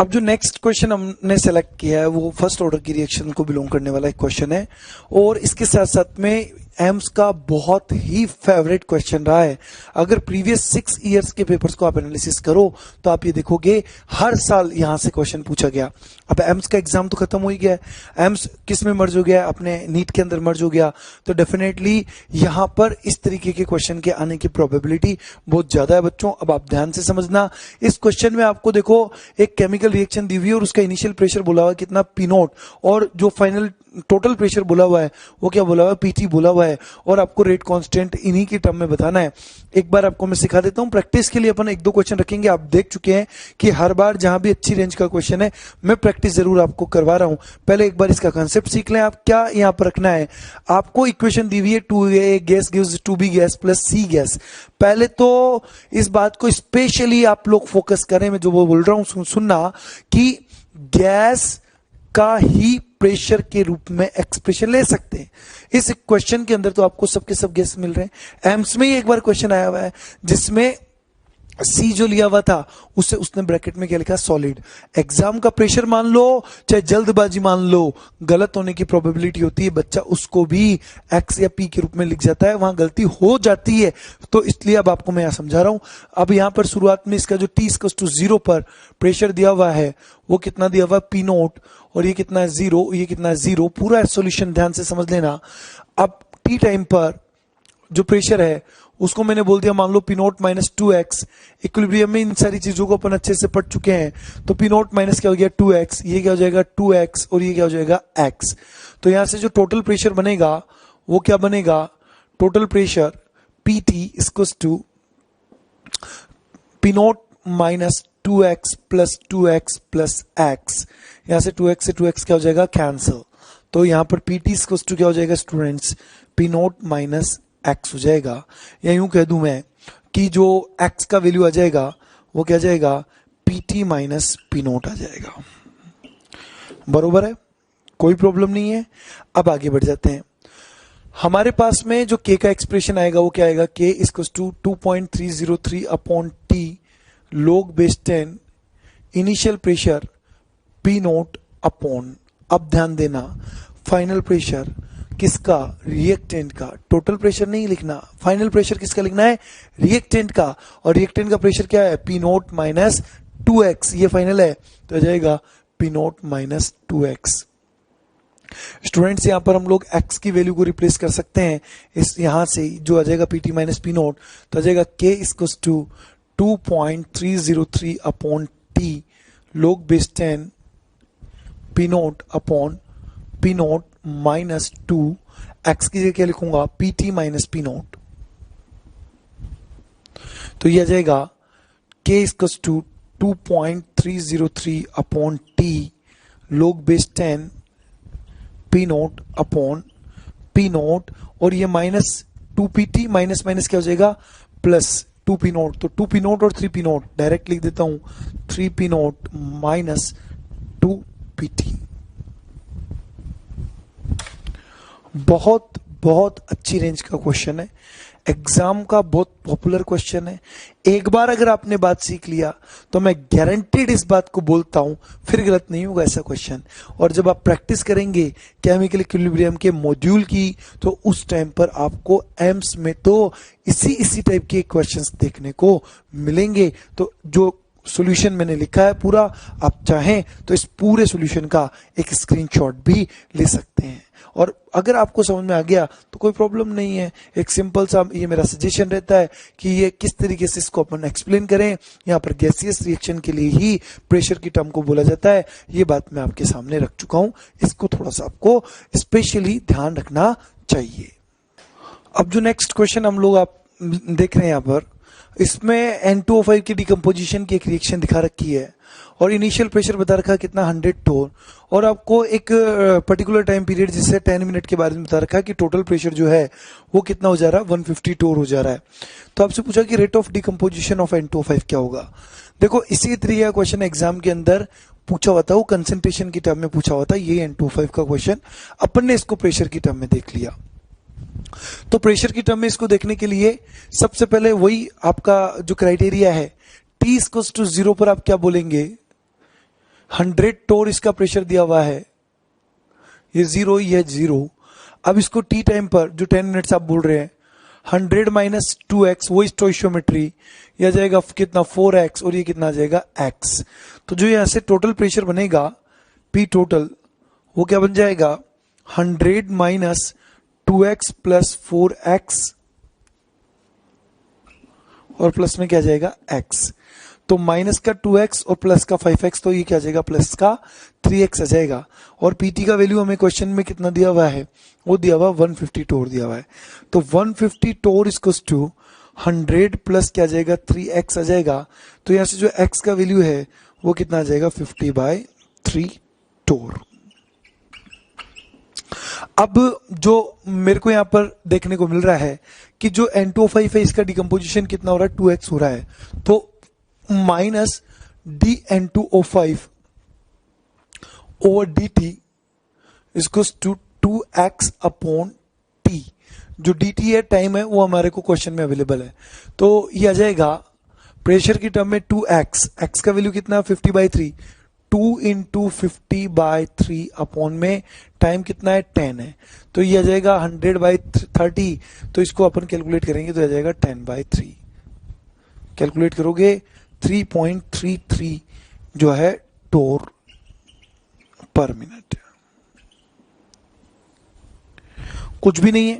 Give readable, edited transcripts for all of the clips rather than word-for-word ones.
अब जो next question हमने सेलेक्ट किया है वो फर्स्ट ऑर्डर की रिएक्शन को बिलोंग करने वाला एक क्वेश्चन है और इसके साथ साथ में एम्स का बहुत ही फेवरेट क्वेश्चन रहा है। अगर प्रीवियस 6 इयर्स के पेपर्स को आप एनालिसिस करो तो आप ये देखोगे हर साल यहां से क्वेश्चन पूछा गया। अब एम्स का एग्जाम तो खत्म हो ही गया है, एम्स किस में मर्ज हो गया, अपने नीट के अंदर मर्ज हो गया, तो डेफिनेटली यहां पर इस तरीके के क्वेश्चन के आने की प्रोबेबिलिटी बहुत ज्यादा है बच्चों। अब आप ध्यान से समझना, इस क्वेश्चन में आपको देखो एक केमिकल रिएक्शन दी हुई है और उसका इनिशियल प्रेशर बोला हुआ है कितना, पी नॉट, और जो फाइनल टोटल प्रेशर बोला हुआ है वो क्या बोला हुआ है, पीटी बोला हुआ है, और आपको रेट कांस्टेंट इन्हीं की टर्म में बताना है। एक बार आपको मैं सिखा देता हूं, प्रैक्टिस के लिए अपन एक दो क्वेश्चन रखेंगे। आप देख चुके हैं कि हर बार जहां भी अच्छी रेंज का क्वेश्चन है मैं प्रैक्टिस जरूर आपको करवा रहा हूं। पहले एक बार इसका कंसेप्ट सीख लें। आप क्या यहां पर रखना है, आपको इक्वेशन दी हुई है 2A gas gives 2B gas plus C gas. पहले तो इस बात को स्पेशली आप लोग फोकस करें, मैं जो बोल रहा हूं सुनना, कि गैस का ही प्रेशर के रूप में एक्सप्रेशन ले सकते हैं। इस क्वेश्चन के अंदर तो आपको सबके सब गैस मिल रहे हैं। एम्स में ही एक बार क्वेश्चन आया हुआ है जिसमें सी जो लिया हुआ था उसे उसने ब्रैकेट में क्या लिखा, सॉलिड। एग्जाम का प्रेशर मान लो चाहे जल्दबाजी मान लो, गलत होने की प्रोबेबिलिटी होती है, बच्चा उसको भी एक्स या पी के रूप में लिख जाता है, वहां गलती हो जाती है। तो इसलिए अब आपको मैं यहां समझा रहा हूं। अब यहां पर शुरुआत में इसका जो T=0 पर प्रेशर दिया हुआ है वो कितना दिया हुआ है, पी नोट, और ये कितना है 0, ये कितना है 0। पूरा सॉल्यूशन ध्यान से समझ लेना। अब टी टाइम पर जो प्रेशर है उसको मैंने बोल दिया, मान लो P naught minus 2x। Equilibrium में इन सारी चीजों को अपन अच्छे से पढ़ चुके हैं, तो पी नोट माइनस क्या हो गया 2x, ये क्या हो जाएगा 2x, और ये क्या हो जाएगा x। तो यहां से जो टोटल प्रेशर बनेगा वो क्या बनेगा, total pressure PT equals to P naught minus 2x plus 2x plus x। यहां से 2x से 2x क्या हो जाएगा, कैंसिल। तो यहां पर PT इक्वल्स टू क्या हो जाएगा students, P naught minus x हो जाएगा। या यूं कह दूं मैं कि जो x का वैल्यू आ जाएगा वो क्या जाएगा, PT माइनस पी नोट आ जाएगा। बरोबर है, कोई प्रॉब्लम नहीं है। अब आगे बढ़ जाते हैं। हमारे पास में जो k का एक्सप्रेशन आएगा वो क्या आएगा, k equals to 2.303 upon t log base 10 initial pressure P naught upon, अब ध्यान देना, फाइनल प्रेशर किसका, रिएक्टेंट का। टोटल प्रेशर नहीं लिखना, फाइनल प्रेशर किसका लिखना है, रिएक्टेंट का, और रिएक्टेंट का प्रेशर क्या है, पी नोट माइनस 2x, ये फाइनल है तो आ जाएगा P naught minus 2x। Students यहां पर हम लोग x की वैल्यू को रिप्लेस कर सकते हैं, इस यहां से जो आ जाएगा pt माइनस पी नोट, तो आ जाएगा k equals to 2.303 upon t log base 10 P naught upon P naught minus 2, x की जगह क्या लिखूंगा, PT माइनस पी नोट। तो यह आ जाएगा k equals to 2.303 upon t log base 10 P naught upon P naught, और ये माइनस 2PT, माइनस माइनस क्या हो जाएगा प्लस 2p नोट। तो 2p नोट और 3p नोट डायरेक्ट लिख देता हूं, 3p नोट माइनस 2PT। बहुत बहुत अच्छी रेंज का क्वेश्चन है, एग्जाम का बहुत पॉपुलर क्वेश्चन है। एक बार अगर आपने बात सीख लिया तो मैं गारंटेड इस बात को बोलता हूं फिर गलत नहीं होगा ऐसा क्वेश्चन। और जब आप प्रैक्टिस करेंगे केमिकल इक्विलिब्रियम के मॉड्यूल की तो उस टाइम पर आपको एम्स में तो इसी टाइप के क्वेश्चंस देखने को मिलेंगे। तो जो सॉल्यूशन मैंने लिखा है पूरा, आप चाहें तो इस पूरे सॉल्यूशन का एक स्क्रीनशॉट भी ले सकते हैं। और अगर आपको समझ में आ गया तो कोई प्रॉब्लम नहीं है, एक सिंपल सा ये मेरा सजेशन रहता है कि ये किस तरीके से इसको अपन एक्सप्लेन करें। यहाँ पर गैसियस रिएक्शन के लिए ही प्रेशर की टर्म को बोला जाता है, ये बात मैं आपके सामने रख चुका हूं, इसको थोड़ा सा आपको स्पेशली ध्यान रखना चाहिए। अब जो नेक्स्ट क्वेश्चन हम लोग आप देख रहे हैं यहाँ पर, इसमें N2O5 की डिकम्पोजिशन की एक रिएक्शन दिखा रखी है और इनिशियल प्रेशर बता रखा है कितना 100 टोर, और आपको एक पर्टिकुलर टाइम पीरियड जिससे 10 मिनट के बारे में बता रखा है कि टोटल प्रेशर जो है वो कितना हो जा रहा है, 150 टोर हो जा रहा है। तो आपसे पूछा कि rate of decomposition of N2O5 क्या होगा। देखो इसी तरीके का क्वेश्चन एग्जाम के अंदर पूछा हुआ था, वो कंसेंट्रेशन की टर्म में पूछा हुआ था। ये N2O5 का क्वेश्चन अपन ने इसको प्रेशर की टर्म में देख लिया। तो प्रेशर की टर्म में इसको देखने के लिए सबसे पहले वही आपका जो क्राइटेरिया है, T इक्वल्स टू 0 पर आप क्या बोलेंगे, 100 टोर इसका प्रेशर दिया हुआ है, ये 0, ये 0। अब इसको टी टाइम पर जो 10 मिनट्स आप बोल रहे हैं, 100 माइनस 2x, वो स्टोइशियोमेट्री, यह आ जाएगा कितना 4x, और ये कितना आ जाएगा x। तो जो यहां से टोटल प्रेशर बनेगा P टोटल, वो क्या बन जाएगा 100 माइनस 2x प्लस 4x, और प्लस में क्या आ जाएगा x। तो माइनस का 2x और प्लस का 5x, तो ये क्या आ जाएगा प्लस का 3x आ जाएगा। और पीटी का वैल्यू हमें क्वेश्चन में कितना दिया हुआ है, वो दिया हुआ 150 टोर दिया हुआ है। तो 150 टोर इक्वल्स टू 100 प्लस क्या आ जाएगा 3x आ जाएगा। तो यहां से जो x का वैल्यू है वो कितना आ जाएगा 50/3 टोर। अब जो मेरे को यहां पर देखने को मिल रहा है कि जो N2O5 है इसका डिकम्पोजिशन कितना हो रहा है 2x हो रहा है। तो minus dN2O5 over dt equals to 2x upon t। जो dt है टाइम है वो हमारे को क्वेश्चन में अवेलेबल है। तो ये आ जाएगा प्रेशर की टर्म में 2x, x का वैल्यू कितना 50/3, 2 इंटू 50/3 अपॉन में टाइम कितना है 10 है। तो ये आ जाएगा 100/30। तो इसको अपन कैलकुलेट करेंगे तो आ जाएगा 10/3। कैलकुलेट करोगे 3.33 जो है टोर पर मिनट। कुछ भी नहीं है,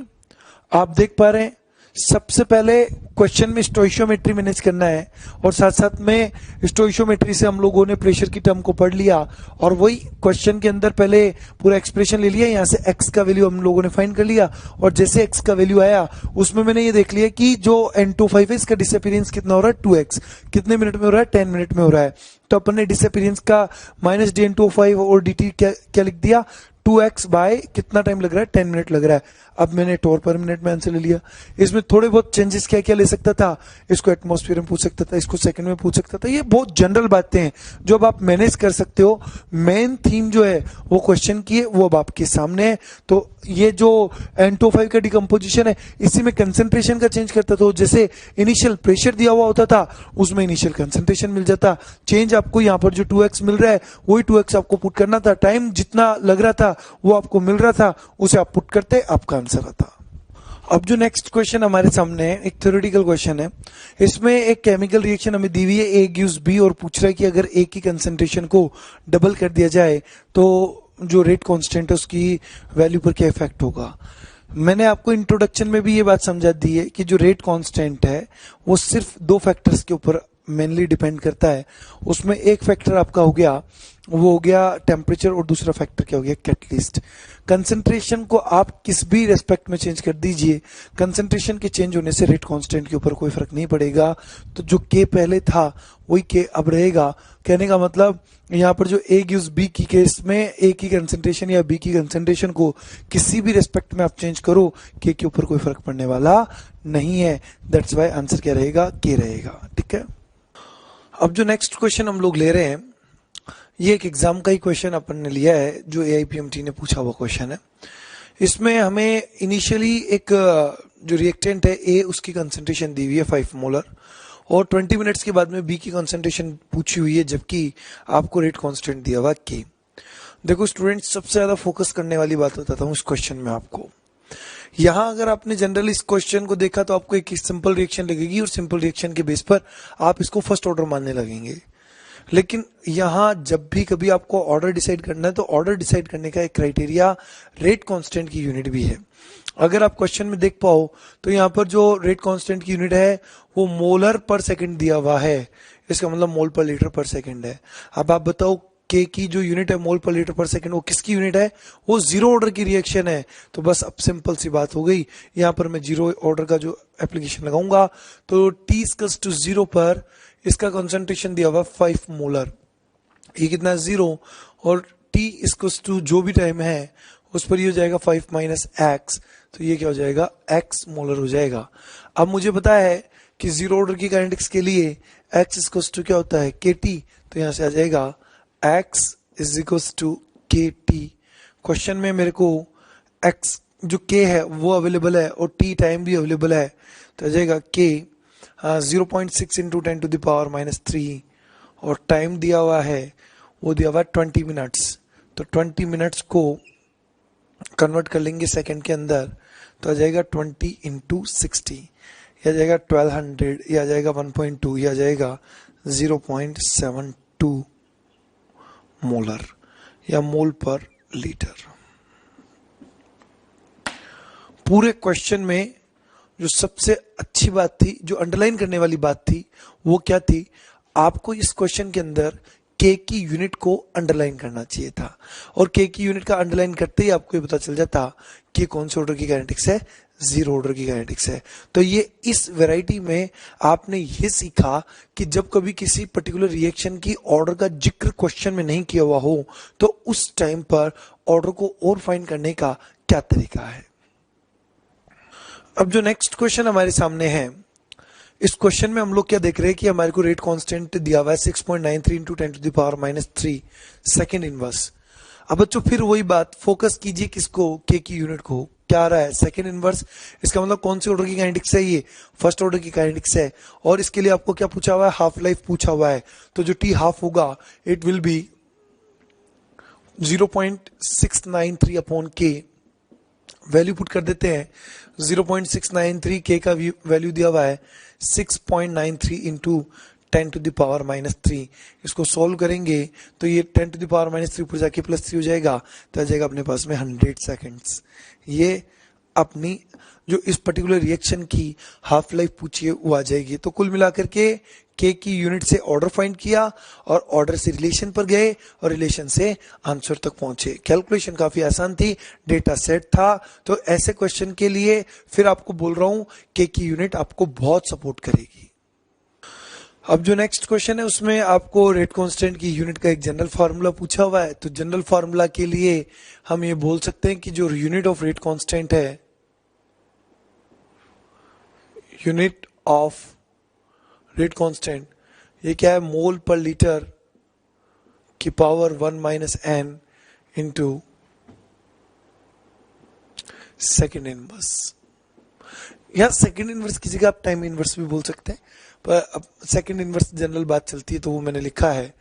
आप देख पा रहे हैं। सबसे पहले क्वेश्चन में स्टोइशियोमेट्री मैनेज करना है, और साथ साथ में स्टोइशियोमेट्री से हम लोगों ने प्रेशर की टर्म को पढ़ लिया, और वही क्वेश्चन के अंदर पहले पूरा एक्सप्रेशन ले लिया, यहां से x का वैल्यू हम लोगों ने फाइंड कर लिया। और जैसे x का वैल्यू आया उसमें मैंने ये देख लिया कि जो N2O5 है इसका डिसअपीयरेंस कितना हो रहा है 2x, कितने मिनट में हो रहा है 10 मिनट में हो रहा है। तो अपन ने डिसअपीयरेंस का माइनस dN2O5 और dt क्या लिख दिया 2x बाय कितना टाइम लग रहा है 10 मिनट लग रहा है। अब मैंने टोर पर मिनट में आंसर ले लिया। इसमें थोड़े बहुत चेंजेस क्या क्या ले सकता था, इसको एटमॉस्फेयर में पूछ सकता था, इसको सेकंड में पूछ सकता था। ये बहुत जनरल बातें हैं जो अब आप मैनेज कर सकते हो। मेन थीम जो है वो क्वेश्चन की है, वो अब आपके सामने है। तो ये जो N2O5 का डिकम्पोजिशन है इसी में कंसंट्रेशन का चेंज करता था। जैसे इनिशियल प्रेशर दिया हुआ होता था उसमें इनिशियल कंसंट्रेशन मिल जाता। चेंज आपको यहाँ पर जो 2x मिल रहा है वही 2x आपको पुट करना था। टाइम जितना लग रहा था वो आपको मिल रहा था, उसे आप पुट करते, आपका आंसर आता। अब जो नेक्स्ट क्वेश्चन हमारे सामने है एक थ्योरेटिकल क्वेश्चन है। इसमें एक केमिकल रिएक्शन हमें दी हुई है A गिव्स B, और पूछ रहा है कि अगर A की कंसंट्रेशन को डबल कर दिया जाए तो जो रेट कांस्टेंट है उसकी वैल्यू पर क्या इफेक्ट होगा। मैंने आपको इंट्रोडक्शन में भी ये बात समझा दी है कि जो रेट कांस्टेंट है वो सिर्फ दो फैक्टर्स के ऊपर मेनली डिपेंड करता है। उसमें एक फैक्टर आपका हो गया, वो हो गया टेम्परेचर, और दूसरा फैक्टर क्या हो गया कैटलिस्ट। कंसंट्रेशन को आप किस भी रेस्पेक्ट में चेंज कर दीजिए, कंसंट्रेशन के चेंज होने से रेट कांस्टेंट के ऊपर कोई फर्क नहीं पड़ेगा। तो जो के पहले था वही के अब रहेगा। कहने का मतलब यहाँ पर जो A गिव्स B की केस में A की कंसंट्रेशन या B की कंसंट्रेशन को किसी भी रेस्पेक्ट में आप चेंज करो के ऊपर कोई फर्क पड़ने वाला नहीं है। दैट्स वाई आंसर क्या रहेगा के रहेगा। ठीक है। अब जो नेक्स्ट क्वेश्चन हम लोग ले रहे हैं ये एक एग्जाम का ही क्वेश्चन अपन ने लिया है जो AIPMT ने पूछा हुआ क्वेश्चन है। इसमें हमें इनिशियली एक जो रिएक्टेंट है A उसकी कंसंट्रेशन दी हुई है 5 मोलर, और 20 मिनट्स के बाद में B की कंसंट्रेशन पूछी हुई है, जबकि आपको रेट कांस्टेंट दिया हुआ K। देखो स्टूडेंट्स, सबसे ज्यादा फोकस करने वाली बात बताता हूँ इस क्वेश्चन में आपको। यहाँ अगर आपने जनरल इस क्वेश्चन को देखा तो आपको एक सिंपल रिएक्शन लगेगी, और सिंपल रिएक्शन के बेस पर आप इसको फर्स्ट ऑर्डर मानने लगेंगे। लेकिन यहाँ जब भी कभी आपको ऑर्डर डिसाइड करना है तो ऑर्डर डिसाइड करने का एक क्राइटेरिया रेट कांस्टेंट की यूनिट भी है। अगर आप क्वेश्चन में देख पाओ तो यहाँ पर जो रेट कांस्टेंट की यूनिट है वो मोलर पर सेकंड दिया हुआ है, इसका मतलब मोल पर लीटर पर सेकंड है। अब आप बताओ के की जो यूनिट है मोल पर लीटर पर सेकंड वो किसकी यूनिट है, वो जीरो ऑर्डर की रिएक्शन है। तो बस अब सिंपल सी बात हो गई, यहाँ पर मैं जीरो ऑर्डर का जो एप्लीकेशन लगाऊंगा तो T=0 पर इसका कंसंट्रेशन दिया हुआ 5 मोलर, ये कितना 0, और T= जो भी टाइम है उस पर ये हो जाएगा 5 माइनस x, तो ये क्या हो जाएगा x मोलर हो जाएगा। अब मुझे पता है कि जीरो ऑर्डर की काइनेटिक्स के लिए x क्या होता है kT, तो यहां से आ जाएगा x kt। क्वेश्चन में मेरे को x जो k है वो अवेलेबल है और t टाइम भी अवेलेबल है, तो आ जाएगा k 0.6 × 10⁻³ और टाइम दिया हुआ है वो दिया हुआ है 20 मिनट्स। तो 20 मिनट्स को कन्वर्ट कर लेंगे सेकंड के अंदर, तो आ जाएगा 20 इंटू 60, या जाएगा 1200, या जाएगा 1.2, या जाएगा 0.72 मोलर या मोल पर लीटर। पूरे क्वेश्चन में जो सबसे अच्छी बात थी, जो अंडरलाइन करने वाली बात थी, वो क्या थी? आपको इस क्वेश्चन के अंदर के की यूनिट को अंडरलाइन करना चाहिए था, और के की यूनिट का अंडरलाइन करते ही आपको ये पता चल जाता कि कौन से ऑर्डर की काइनेटिक्स है, जीरो ऑर्डर की काइनेटिक्स है। तो ये इस वैरायटी में आपने ये सीखा कि जब कभी किसी पर्टिकुलर रिएक्शन की ऑर्डर का जिक्र क्वेश्चन में नहीं किया हुआ हो, तो उस टाइम पर ऑर्डर को और फाइंड करने का क्या तरीका है। अब जो नेक्स्ट क्वेश्चन हमारे सामने है, इस क्वेश्चन में हम लोग क्या देख रहे हैं कि हमारे को रेट कांस्टेंट दिया हुआ है 6.93 इंटू 10⁻³ सेकेंड इनवर्स। अब बच्चों फिर वही बात, फोकस कीजिए किसको, के की यूनिट को। क्या आ रहा है? Second inverse. इसका मतलब कौन सी ऑर्डर की काइनेटिक्स है? ये फर्स्ट ऑर्डर की काइनेटिक्स है। और इसके लिए आपको क्या पूछा हुआ है? हाफ लाइफ पूछा हुआ है। तो जो टी हाफ होगा इट विल बी 0.693 अपॉन के। वैल्यू पुट कर देते हैं, 0.693 के का वैल्यू दिया हुआ है 6.93 इंटू 10⁻³ इसको सॉल्व करेंगे तो ये 10⁻³ ऊपर जाके +3 हो जाएगा, तो आ जाएगा अपने पास में 100 सेकेंड्स। ये अपनी जो इस पर्टिकुलर रिएक्शन की हाफ लाइफ पूछिए वो आ जाएगी। तो कुल मिलाकर के की यूनिट से ऑर्डर फाइंड किया, और ऑर्डर से रिलेशन पर गए, और रिलेशन से आंसर तक पहुंचे। कैलकुलेशन काफी आसान थी, डेटा सेट था। तो ऐसे क्वेश्चन के लिए फिर आपको बोल रहा हूं के की यूनिट आपको बहुत सपोर्ट करेगी। अब जो नेक्स्ट क्वेश्चन है उसमें आपको रेट कांस्टेंट की यूनिट का एक जनरल फार्मूला पूछा हुआ है। तो जनरल फार्मूला के लिए हम ये बोल सकते हैं कि जो यूनिट ऑफ रेट कांस्टेंट है, यूनिट ऑफ रेट कांस्टेंट, ये क्या है? मोल पर लीटर की power 1 - n into second inverse. या सेकेंड इनवर्स की जगह आप टाइम इनवर्स भी बोल सकते हैं, पर अब सेकेंड इनवर्स जनरल बात चलती है तो वो मैंने लिखा है।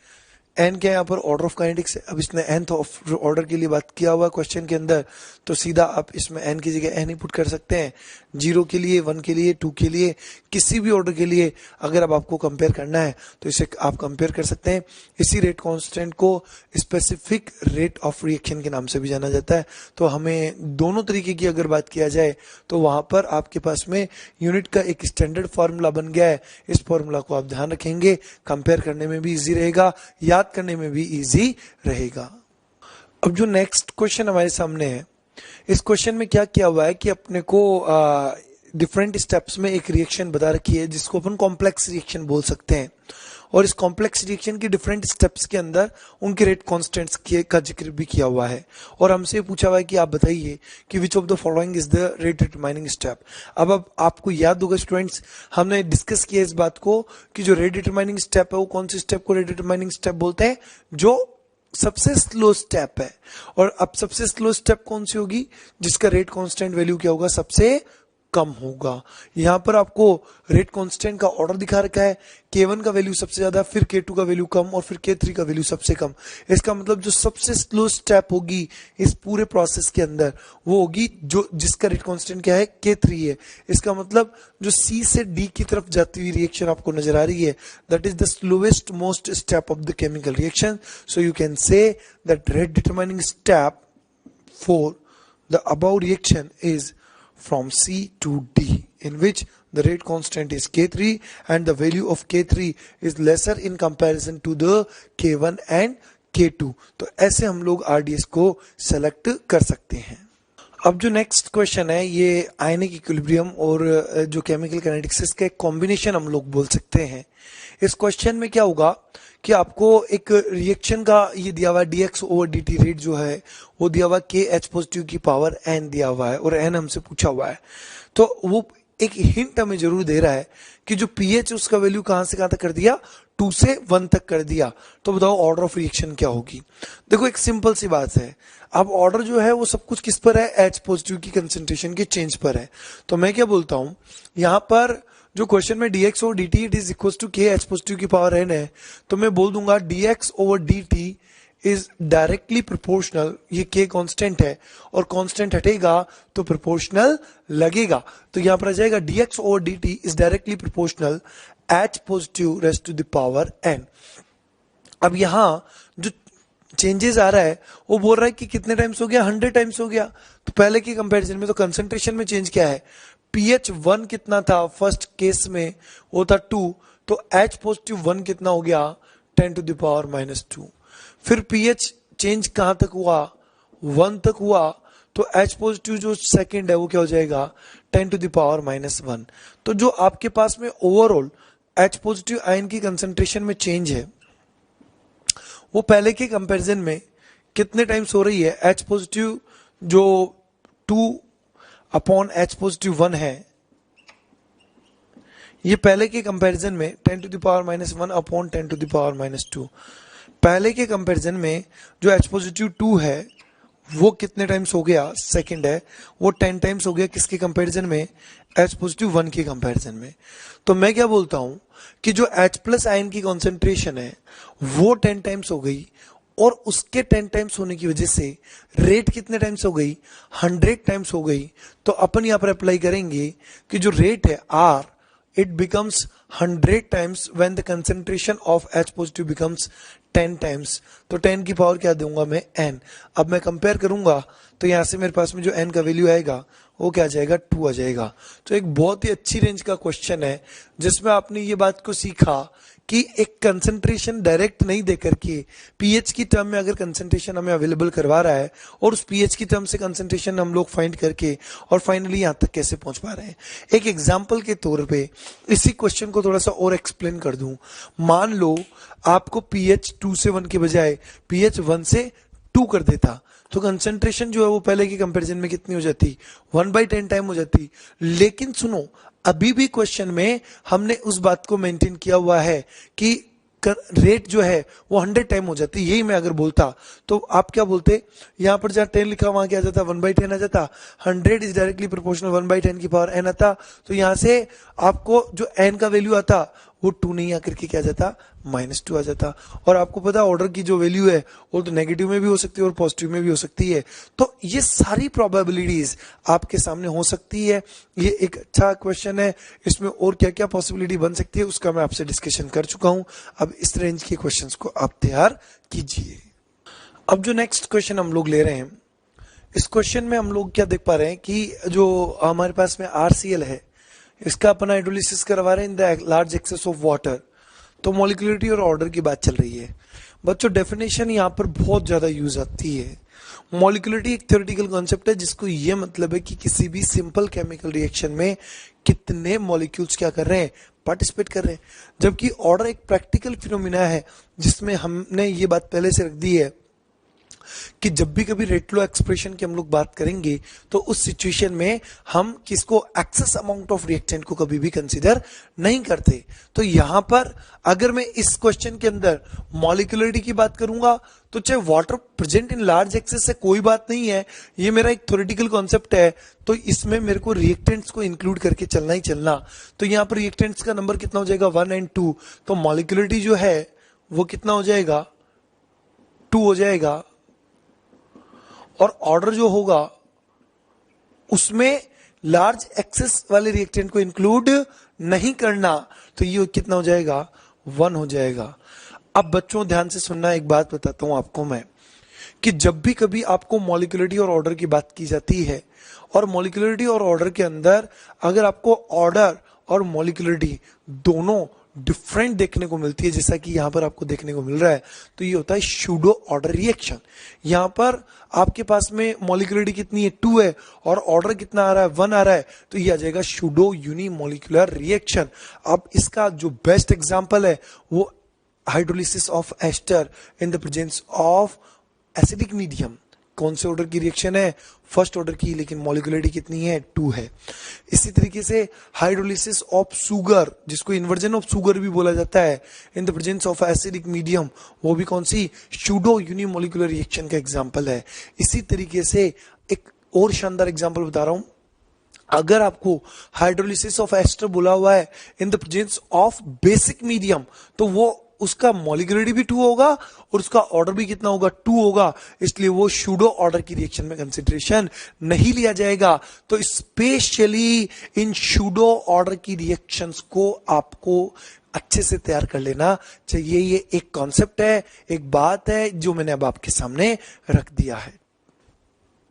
एन क्या है यहाँ पर? ऑर्डर ऑफ काइनेटिक्स है। अब इसने nth ऑफ ऑर्डर के लिए बात किया हुआ क्वेश्चन के अंदर, तो सीधा आप इसमें n की जगह n ही पुट कर सकते हैं। 0 के लिए, 1 के लिए, 2 के लिए, किसी भी ऑर्डर के लिए अगर अब आपको कंपेयर करना है तो इसे आप कंपेयर कर सकते हैं। इसी रेट कांस्टेंट को स्पेसिफिक रेट ऑफ रिएक्शन के नाम से भी जाना जाता है। तो हमें दोनों तरीके की अगर बात किया जाए तो वहां पर आपके पास में यूनिट का एक स्टैंडर्ड फार्मूला बन गया है। इस फार्मूला को आप ध्यान रखेंगे, कंपेयर करने में भी इजी रहेगा, याद करने में भी इजी रहेगा। अब जो नेक्स्ट क्वेश्चन हमारे सामने है, इस क्वेश्चन में क्या किया हुआ है कि अपने को डिफरेंट स्टेप्स में एक रिएक्शन बता रखी है जिसको अपन कॉम्प्लेक्स रिएक्शन बोल सकते हैं, और इस कॉम्प्लेक्स रिएक्शन की डिफरेंट स्टेप्स के अंदर उनके रेट कांस्टेंट्स का जिक्र भी किया हुआ है। और हमसे पूछा हुआ है कि आप बताइए कि which of the following is the rate determining step. अब आपको याद होगा स्टूडेंट्स, हमने डिस्कस किया इस बात को कि जो रेट डिटरमाइनिंग स्टेप है वो कौन सी स्टेप को रेट डिटरमाइनिंग स्टेप बोलते हैं? जो सबसे स्लो स्टेप है। और अब सबसे स्लो स्टेप कौन सी होगी? जिसका रेट कांस्टेंट वैल्यू क्या होगा? सबसे कम होगा। यहां पर आपको रेट कांस्टेंट का ऑर्डर दिखा रखा है, K1 का वैल्यू सबसे ज्यादा, फिर K2 का वैल्यू कम, और फिर K3 का वैल्यू सबसे कम। इसका मतलब जो सबसे स्लो स्टेप होगी इस पूरे प्रोसेस के अंदर वो होगी जो जिसका रेट कांस्टेंट क्या है? K3 है। इसका मतलब जो C से D की तरफ जाती हुई रिएक्शन आपको नजर आ रही है, that is the slowest most step of the chemical reaction. So you can say that rate determining step for the above reaction is from C to D, in which the rate constant is K3 and the value of K3 is lesser in comparison to the K1 and K2। तो ऐसे हम लोग RDS को select कर सकते हैं। अब जो नेक्स्ट क्वेश्चन है ये आयनिक इक्विलिब्रियम और जो केमिकल काइनेटिक्स का एक कॉम्बिनेशन हम लोग बोल सकते हैं। इस क्वेश्चन में क्या होगा कि आपको एक रिएक्शन का ये दिया हुआ है dx/dt रेट जो है वो दिया हुआ है KH पॉजिटिव की पावर n दिया हुआ है, और n हमसे पूछा हुआ है। तो वो एक हिंट हमें जरूर दे रहा है कि जो pH उसका वैल्यू कहां से कहां तक कर दिया? 2 से 1 तक कर दिया। तो बताओ ऑर्डर ऑफ रिएक्शन क्या होगी? देखो एक सिंपल सी बात है, अब ऑर्डर जो है वो सब कुछ किस पर है? H पॉजिटिव की कंसेंट्रेशन के चेंज पर है। तो मैं क्या बोलता हूं, यहां पर जो क्वेश्चन में dx over dt it is equal to k h positive की पावर n है, तो मैं बोल दूंगा dx over dt is directly proportional, ये k कांस्टेंट है और कांस्टेंट हटेगा तो प्रोपोर्शनल लगेगा, तो यहां पर आ जाएगा dx over dt is directly proportional h positive raised to the power n। अब यहां जो चेंजेस आ रहा है वो बोल रहा है कि कितने टाइम्स हो गया, 100 टाइम्स हो गया। तो पहले के कंपैरिजन में तो कंसंट्रेशन में चेंज क्या है, pH 1 कितना था फर्स्ट केस में, वो था 2, तो H पॉजिटिव 1 कितना हो गया 10 टू द पावर -2। फिर pH चेंज कहां तक हुआ, 1 तक हुआ, तो H पॉजिटिव जो सेकंड है वो क्या हो जाएगा 10 टू द पावर -1। तो जो आपके पास में ओवरऑल H पॉजिटिव आयन की कंसंट्रेशन में चेंज है वो पहले के कंपैरिजन में कितने टाइम्स हो रही है, H पॉजिटिव जो 2 अपॉन H पॉजिटिव 1 है, ये पहले के कंपैरिजन में 10 to the power -1 upon 10 to the power -2। पहले के कंपैरिजन में जो H पॉजिटिव 2 है वो कितने टाइम्स हो गया, सेकंड है, वो 10 टाइम्स हो गया किसके कंपैरिजन में, H पॉजिटिव 1 के कंपैरिजन में। तो मैं क्या बोलता हूं कि जो H प्लस आयन की कॉन्सेंट्रेशन है वो 10 टाइम्स हो गई, और उसके 10 टाइम्स होने की वजह से रेट कितने टाइम्स हो गई, 100 टाइम्स हो गई। तो अपन यहां पर अप्लाई करेंगे कि जो रेट है R it becomes 100 times when the concentration of H positive becomes 10 times। तो 10 की पावर क्या दूंगा मैं, n। अब मैं कंपेयर करूंगा तो यहां से मेरे पास में जो n का वैल्यू आएगा वो क्या आ जाएगा, 2 आ जाएगा। तो एक बहुत ही अच्छी रेंज का क्वेश्चन है जिसमें आपने ये बात को सीखा कि एक कंसंट्रेशन डायरेक्ट नहीं देकर के पीएच की टर्म में अगर कंसंट्रेशन हमें अवेलेबल करवा रहा है और उस पीएच की टर्म से कंसंट्रेशन हम लोग फाइंड करके और फाइनली यहां तक कैसे पहुंच पा रहे हैं। एक एग्जांपल के तौर पे इसी क्वेश्चन को थोड़ा सा और एक्सप्लेन कर दूं। मान लो आपको पीएच 2 से 1 के बजाय पीएच 1 से 2 कर देता, तो कंसंट्रेशन जो है वो पहले की कंपैरिजन में कितनी हो जाती, 1/10 टाइम हो जाती। लेकिन सुनो, अभी भी क्वेश्चन में हमने उस बात को मेंटेन किया हुआ है कि रेट जो है वो 100 टाइम हो जाती। यही मैं अगर बोलता तो आप क्या बोलते, यहां पर जहां 10 लिखा वहां क्या आ जाता, 1/10 आ जाता। 100 इज डायरेक्टली प्रोपोर्शनल 1/10 की पावर n आता, तो यहां से आपको जो n का वैल्यू आता वो 2 नहीं आकर के क्या आ जाता, -2 आ जाता। और आपको पता ऑर्डर की जो वैल्यू है वो तो नेगेटिव में भी हो सकती है और पॉजिटिव में भी हो सकती है। तो ये सारी प्रोबेबिलिटीज आपके सामने हो सकती है। ये एक अच्छा क्वेश्चन है, इसमें और क्या क्या पॉसिबिलिटी बन सकती है उसका मैं आपसे डिस्कशन कर चुका हूं। अब इस रेंज के क्वेश्चंस को आप तैयार कीजिए। अब जो नेक्स्ट क्वेश्चन हम लोग ले रहे हैं, इस क्वेश्चन में हम लोग क्या देख पा रहे हैं कि जो हमारे पास में RCl है इसका अपन हाइड्रोलिसिस करवा रहे हैं in the large access of water. तो मॉलिक्यूलरिटी और ऑर्डर की बात चल रही है। बच्चों डेफिनेशन यहाँ पर बहुत ज्यादा यूज आती है। मॉलिक्यूलरिटी एक थ्योरेटिकल कॉन्सेप्ट है जिसको ये मतलब है कि किसी भी सिंपल केमिकल रिएक्शन में कितने मॉलिक्यूल्स क्या कर रहे हैं, पार्टिसिपेट कर रहे हैं। जबकि ऑर्डर एक प्रैक्टिकल फिनोमिना है जिसमें हमने ये बात पहले से रख दी है कि जब भी कभी रेट लो एक्सप्रेशन की हम लोग बात करेंगे तो उस सिचुएशन में हम किसको, एक्सेस अमाउंट ऑफ रिएक्टेंट को कभी भी कंसीडर नहीं करते। तो यहां पर अगर मैं इस क्वेश्चन के अंदर मॉलिक्यूलरिटी की बात करूंगा तो चाहे water present in large access से कोई बात नहीं है, ये मेरा एक थ्योरेटिकल कॉन्सेप्ट है, तो इसमें मेरे को रिएक्टेंट्स को इंक्लूड करके चलना ही चलना। तो यहां पर रिएक्टेंट्स का नंबर कितना हो जाएगा, 1 और 2। तो मॉलिक्यूलरिटी जो है वो कितना हो जाएगा, 2 हो जाएगा। और ऑर्डर जो होगा उसमें लार्ज एक्सेस वाले रिएक्टेंट को इंक्लूड नहीं करना, तो ये कितना हो जाएगा, 1 हो जाएगा। अब बच्चों ध्यान से सुनना, एक बात बताता हूं आपको मैं कि जब भी कभी आपको मॉलिक्यूलरिटी और ऑर्डर की बात की जाती है और मॉलिक्यूलरिटी और ऑर्डर के अंदर अगर आपको ऑर्डर और मॉलिक्यूलरिटी दोनों डिफरेंट देखने को मिलती है, जैसा कि यहां पर आपको देखने को मिल रहा है, तो ये होता है सूडो ऑर्डर रिएक्शन। यहां पर आपके पास में मॉलिक्यूलरिटी कितनी है, 2 है, और ऑर्डर कितना आ रहा है, 1 आ रहा है, तो ये आ जाएगा सूडो यूनिमोलिकुलर रिएक्शन। अब इसका जो बेस्ट एग्जांपल है वो hydrolysis of ester in the presence of acidic medium. कौन से ऑर्डर की रिएक्शन है, फर्स्ट ऑर्डर की, लेकिन मॉलिक्यूलरिटी कितनी है, 2 है। इसी तरीके से हाइड्रोलिसिस ऑफ सुगर, जिसको इन्वर्जन ऑफ सुगर भी बोला जाता है, इन the presence of acidic medium, वो भी कौन सी, सूडो यूनिमोलिकुलर रिएक्शन का एग्जांपल है। इसी तरीके से एक और शानदार एग्जांपल बता रहा हूं, अगर आपको हाइड्रोलिसिस ऑफ एस्टर बोला हुआ है इन the presence of basic medium, तो वो उसका मॉलिक्यूलरिटी भी 2 होगा और उसका ऑर्डर भी कितना होगा, 2 होगा, इसलिए वो सूडो ऑर्डर की रिएक्शन में कंसिडरेशन नहीं लिया जाएगा। तो स्पेशली इन सूडो ऑर्डर की रिएक्शंस को आपको अच्छे से तैयार कर लेना चाहिए। ये एक कॉन्सेप्ट है, एक बात है जो मैंने अब आपके सामने रख दिया है।